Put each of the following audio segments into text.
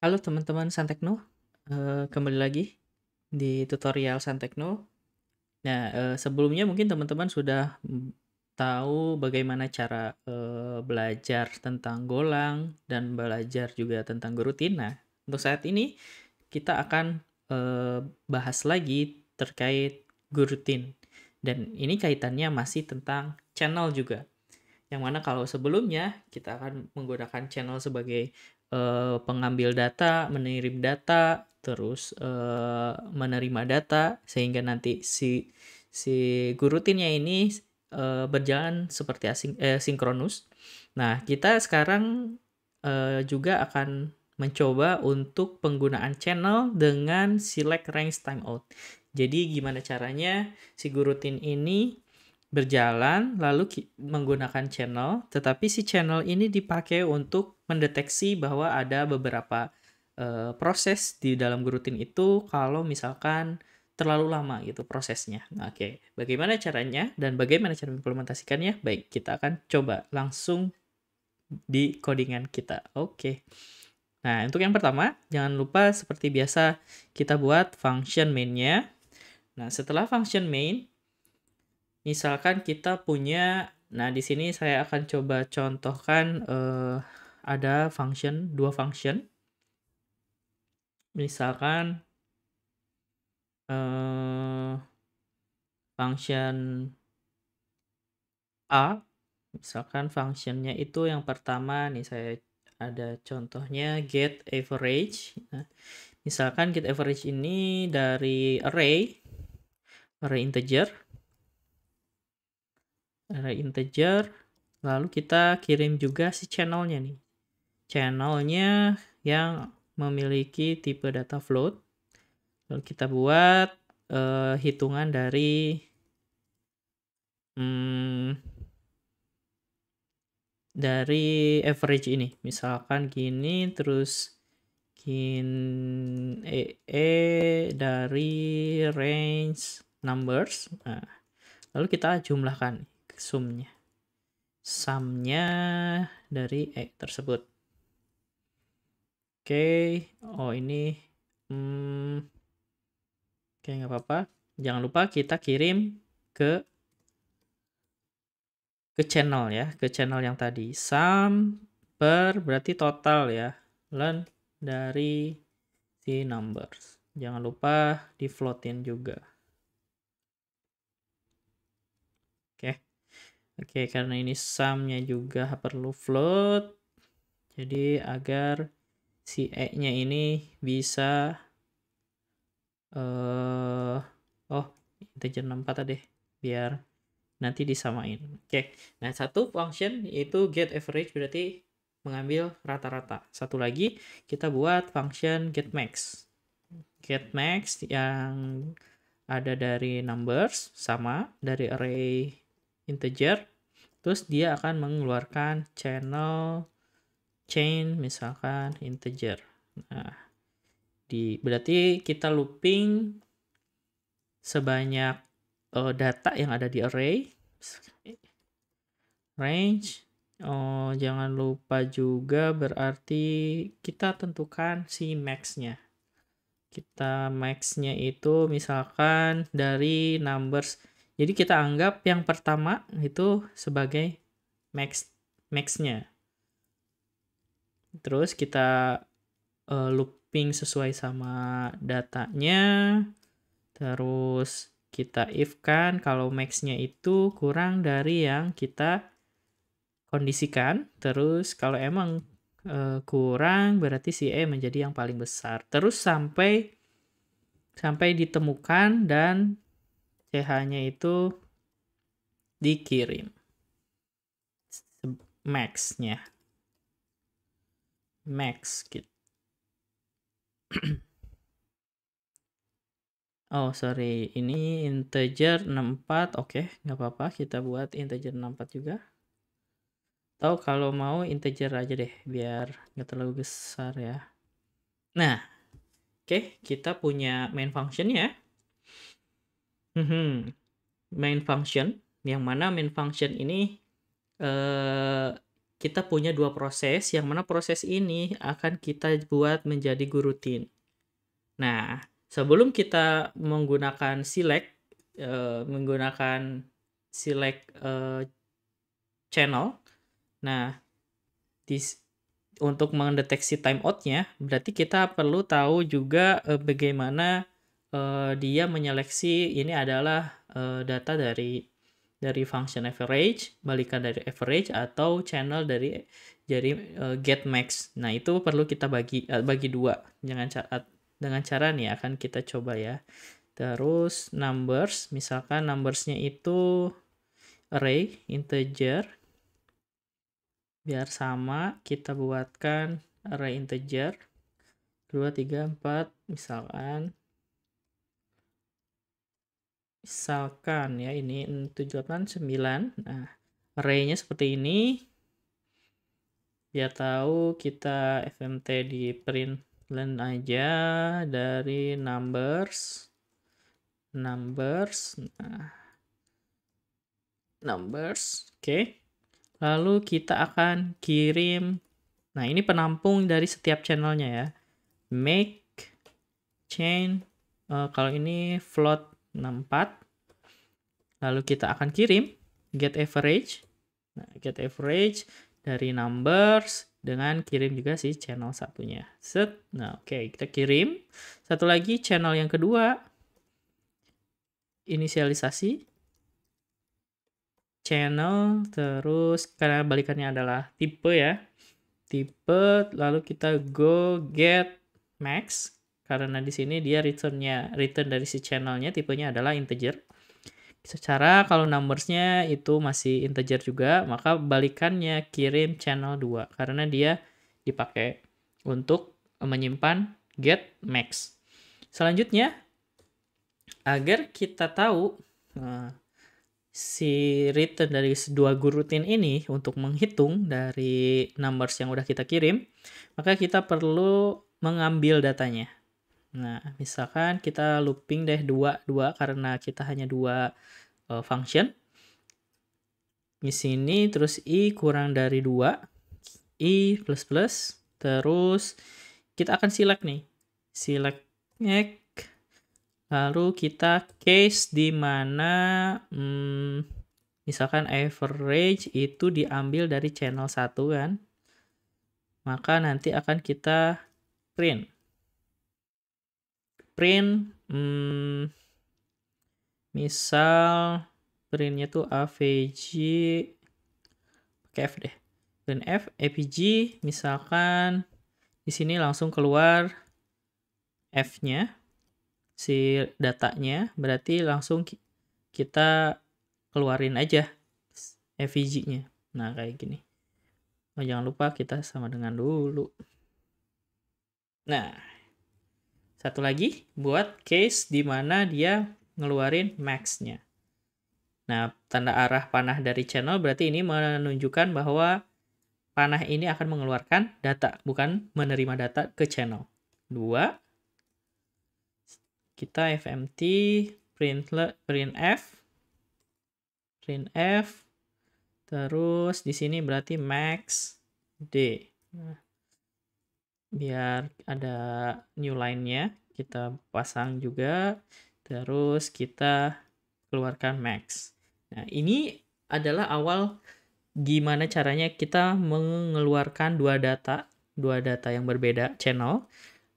Halo teman-teman Santekno, kembali lagi di tutorial Santekno. Nah, sebelumnya mungkin teman-teman sudah tahu bagaimana cara belajar tentang Golang dan belajar juga tentang Gurutin. Nah, untuk saat ini kita akan bahas lagi terkait Gurutin, dan ini kaitannya masih tentang channel juga. Yang mana kalau sebelumnya kita akan menggunakan channel sebagai pengambil data, mengirim data, terus menerima data, sehingga nanti si gurutinnya ini berjalan seperti sinkronus. Nah, kita sekarang juga akan mencoba untuk penggunaan channel dengan select range timeout. Jadi gimana caranya si gurutin ini berjalan lalu menggunakan channel, tetapi si channel ini dipakai untuk mendeteksi bahwa ada beberapa proses di dalam gurutin itu kalau misalkan terlalu lama gitu prosesnya. Nah, oke, bagaimana caranya dan bagaimana cara mengimplementasikannya? Baik, kita akan coba langsung di codingan kita. Oke. Nah, untuk yang pertama, jangan lupa seperti biasa kita buat function main-nya. Nah, setelah function main, misalkan kita punya, nah di sini saya akan coba contohkan ada dua function. Misalkan function A, misalkan functionnya itu yang pertama nih, saya ada contohnya get average. Nah, misalkan get average ini dari array integer, lalu kita kirim juga si channelnya nih. Channelnya yang memiliki tipe data float. Lalu kita buat hitungan dari average ini. Misalkan gini, terus dari range numbers. Nah, lalu kita jumlahkan sumnya. Sumnya dari tersebut. Oke, oh ini oke, nggak apa-apa. Jangan lupa kita kirim ke channel ya, ke channel yang tadi. Sum per berarti total ya, learn dari si numbers. Jangan lupa di floatin juga. Oke, karena ini sumnya juga perlu float, jadi agar si E-nya ini bisa integer 64 deh, biar nanti disamain. Oke, nah satu function yaitu get average, berarti mengambil rata-rata. Satu lagi kita buat function get max. Get max yang ada dari numbers, sama dari array integer, terus dia akan mengeluarkan channel chain misalkan integer. Nah, berarti kita looping sebanyak data yang ada di array range. Jangan lupa juga berarti kita tentukan si max-nya. Kita max-nya itu misalkan dari numbers. Jadi kita anggap yang pertama itu sebagai max-nya. Terus kita looping sesuai sama datanya. Terus kita if kan kalau max-nya itu kurang dari yang kita kondisikan. Terus kalau emang kurang, berarti si E menjadi yang paling besar. Terus sampai ditemukan dan CH-nya itu dikirim. Max-nya. Max gitu. Oh, sorry. Ini integer 64. Oke, nggak apa-apa. Kita buat integer 64 juga. Atau kalau mau integer aja deh, biar nggak terlalu besar ya. Nah, oke, kita punya main function ya. Main function, yang mana main function ini kita punya 2 proses, yang mana proses ini akan kita buat menjadi gurutin. Nah, sebelum kita menggunakan select channel, nah untuk mendeteksi timeout-nya, berarti kita perlu tahu juga bagaimana dia menyeleksi ini adalah data dari function average, balikan dari average, atau channel dari get max. Nah, itu perlu kita bagi dua dengan cara nih akan kita coba ya. Terus numbers, misalkan numbersnya itu array integer, biar sama kita buatkan array integer 2, 3, 4 misalkan ya ini 7, 8, 9. Nah, array-nya seperti ini. Biar tahu kita fmt di print len aja dari numbers. Nah, numbers, oke. Lalu kita akan kirim. Nah, ini penampung dari setiap channelnya ya. Make chain, kalau ini float 64. Lalu kita akan kirim get average. Nah, get average dari numbers dengan kirim juga si channel satunya. Set. Nah, oke, kita kirim. Satu lagi channel yang kedua. Inisialisasi channel, terus karena balikannya adalah tipe ya. Tipe, lalu kita go get max, karena di sini dia return dari si channelnya tipenya adalah integer. Secara kalau numbersnya itu masih integer juga, maka balikannya kirim channel 2 karena dia dipakai untuk menyimpan get max. Selanjutnya, agar kita tahu si return dari dua gurutin ini untuk menghitung dari numbers yang udah kita kirim, maka kita perlu mengambil datanya. Nah, misalkan kita looping deh 2 karena kita hanya 2 function. Di sini terus i kurang dari 2, i plus, terus kita akan select nih. Select lalu kita case di mana misalkan average itu diambil dari channel 1 kan. Maka nanti akan kita print misal printnya tuh avg pakai f deh. Print f avg misalkan di sini langsung keluar f-nya si datanya, berarti langsung kita keluarin aja avg-nya. Nah, kayak gini. Oh, jangan lupa kita sama dengan dulu. Nah, satu lagi buat case di mana dia ngeluarin max-nya. Nah, tanda arah panah dari channel berarti ini menunjukkan bahwa panah ini akan mengeluarkan data, bukan menerima data ke channel. 2. Kita fmt printf, terus di sini berarti max d. Nah, biar ada new line-nya kita pasang juga, terus kita keluarkan max. Nah, ini adalah awal gimana caranya kita mengeluarkan dua data yang berbeda channel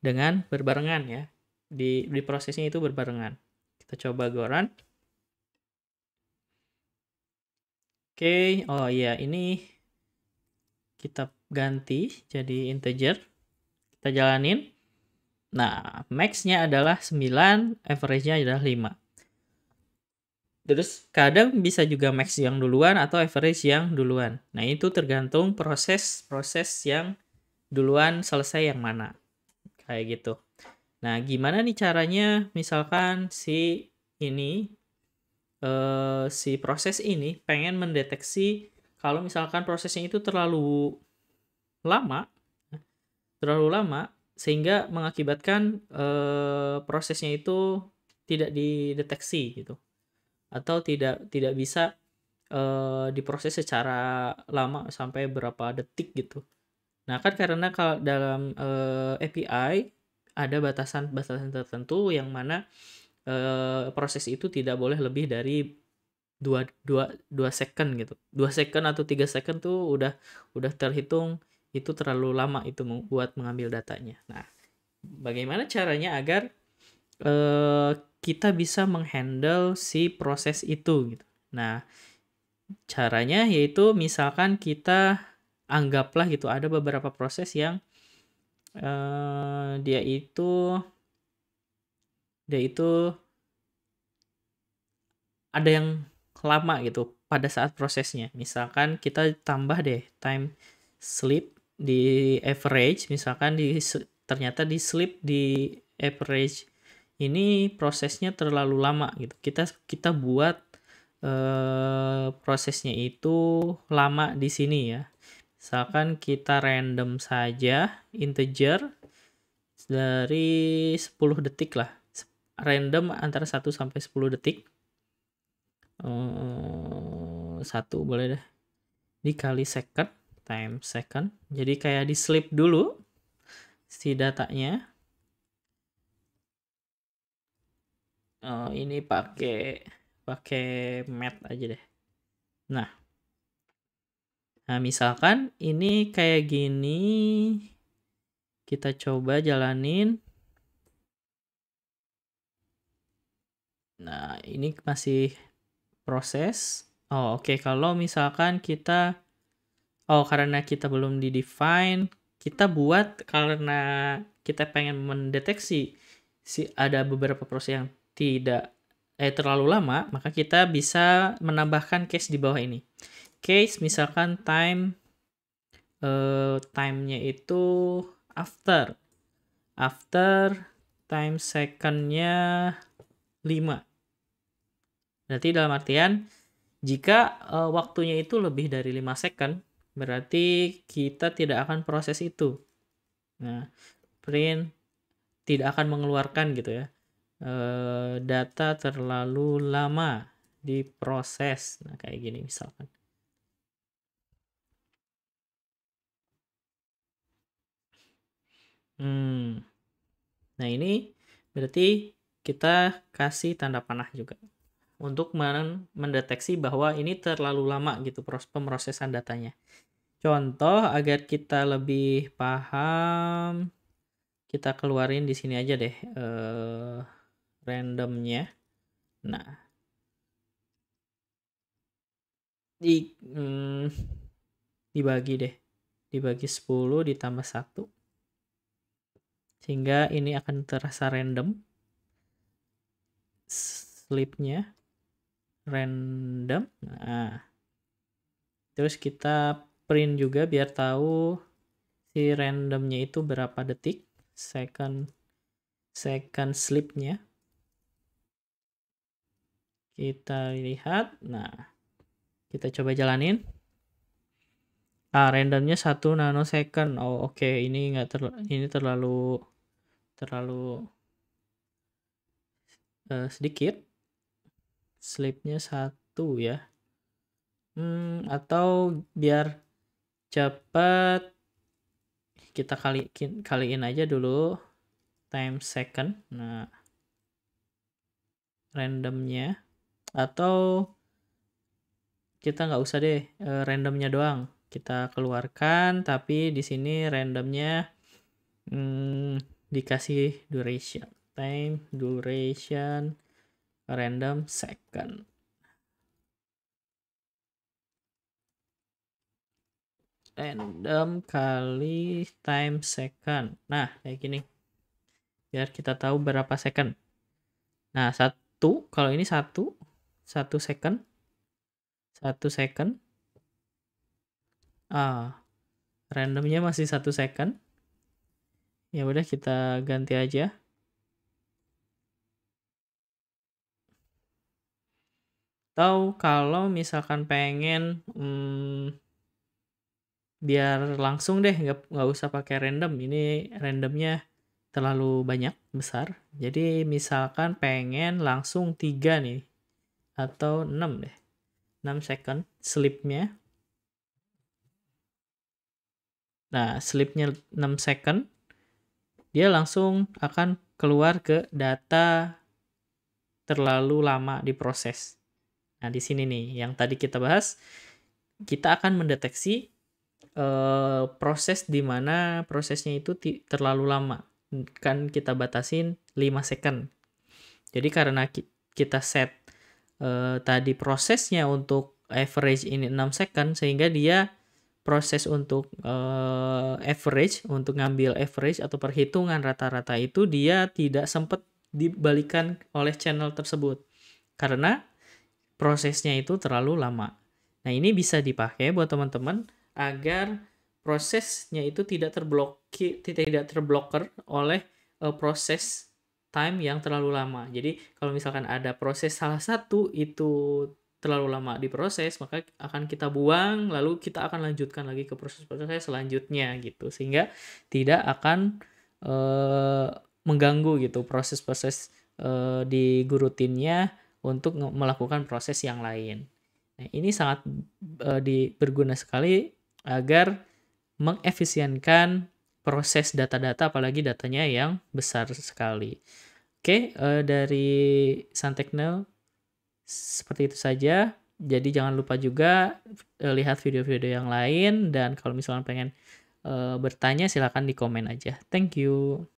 dengan berbarengan ya. Di prosesnya itu berbarengan. Kita coba go run. Oke, oh iya, ini kita ganti jadi integer. Kita jalanin. Nah, max-nya adalah 9, average-nya adalah 5. Terus kadang bisa juga max yang duluan atau average yang duluan. Nah, itu tergantung proses yang duluan selesai yang mana. Kayak gitu. Nah, gimana nih caranya misalkan si proses ini pengen mendeteksi kalau misalkan prosesnya itu terlalu lama sehingga mengakibatkan prosesnya itu tidak dideteksi gitu, atau tidak bisa diproses secara lama sampai berapa detik gitu. Nah, kan karena kalau dalam, API ada batasan-batasan tertentu yang mana, proses itu tidak boleh lebih dari 2 second gitu. 2 second atau 3 second tuh udah terhitung itu terlalu lama itu buat mengambil datanya. Nah, bagaimana caranya agar, kita bisa menghandle si proses itu gitu. Nah, caranya yaitu misalkan kita anggaplah gitu ada beberapa proses yang, dia itu ada yang lama gitu pada saat prosesnya. Misalkan kita tambah deh time sleep di average, misalkan ternyata di sleep di average ini prosesnya terlalu lama gitu. Kita buat prosesnya itu lama di sini ya. Misalkan kita random saja integer dari 10 detik lah. Random antara 1 sampai 10 detik. 1 boleh deh. Dikali second, time second. Jadi kayak di sleep dulu si datanya. Ini pakai math aja deh. Nah, misalkan ini kayak gini, kita coba jalanin. Nah, ini masih proses. Oke. Kalau misalkan kita karena kita belum di-define, kita buat karena kita pengen mendeteksi ada beberapa proses yang tidak terlalu lama, maka kita bisa menambahkan case di bawah ini. Case misalkan time-nya itu after time second-nya 5. Berarti dalam artian jika waktunya itu lebih dari 5 second, berarti kita tidak akan proses itu. Nah, print tidak akan mengeluarkan gitu ya. Data terlalu lama diproses. Nah, kayak gini misalkan. Nah, ini berarti kita kasih tanda panah juga untuk mendeteksi bahwa ini terlalu lama gitu pemrosesan datanya. Contoh agar kita lebih paham, kita keluarin di sini aja deh randomnya. Nah, dibagi 10 ditambah 1 sehingga ini akan terasa random. Sleep-nya random. Nah, terus kita print juga biar tahu si randomnya itu berapa detik second sleep-nya. Kita lihat. Nah, kita coba jalanin. Randomnya 1 nanosecond. Oke. Ini ini terlalu sedikit. Sleep-nya 1 ya. Atau biar cepat kita kaliin aja dulu time second. Nah, randomnya, atau kita nggak usah deh randomnya doang, kita keluarkan tapi di sini randomnya dikasih duration, time duration random second. Random kali time second. Nah, kayak gini. Biar kita tahu berapa second. Nah, 1, kalau ini 1 second. 1 second. Randomnya masih 1 second. Ya udah kita ganti aja. Atau kalau misalkan pengen biar langsung deh, nggak usah pakai random. Ini randomnya terlalu banyak, besar. Jadi misalkan pengen langsung 3 nih atau 6 deh. 6 second sleep-nya. Nah, sleep-nya 6 second, dia langsung akan keluar ke data terlalu lama diproses. Nah, di sini nih yang tadi kita bahas, kita akan mendeteksi proses di mana prosesnya itu terlalu lama. Kan kita batasin 5 second. Jadi karena kita set tadi prosesnya untuk average ini 6 second, sehingga dia proses untuk average, untuk ngambil average atau perhitungan rata-rata itu dia tidak sempat dibalikan oleh channel tersebut. Karena prosesnya itu terlalu lama. Nah, ini bisa dipakai buat teman-teman agar prosesnya itu tidak terblokir oleh proses time yang terlalu lama. Jadi, kalau misalkan ada proses salah satu itu terlalu lama diproses, maka akan kita buang, lalu kita akan lanjutkan lagi ke proses-proses selanjutnya gitu. Sehingga tidak akan mengganggu gitu proses-proses di gurutinnya untuk melakukan proses yang lain. Nah, ini sangat berguna sekali agar mengefisienkan proses data-data, apalagi datanya yang besar sekali. Oke, dari Santekno seperti itu saja. Jadi jangan lupa juga lihat video-video yang lain, dan kalau misalnya pengen bertanya silakan di komen aja. Thank you.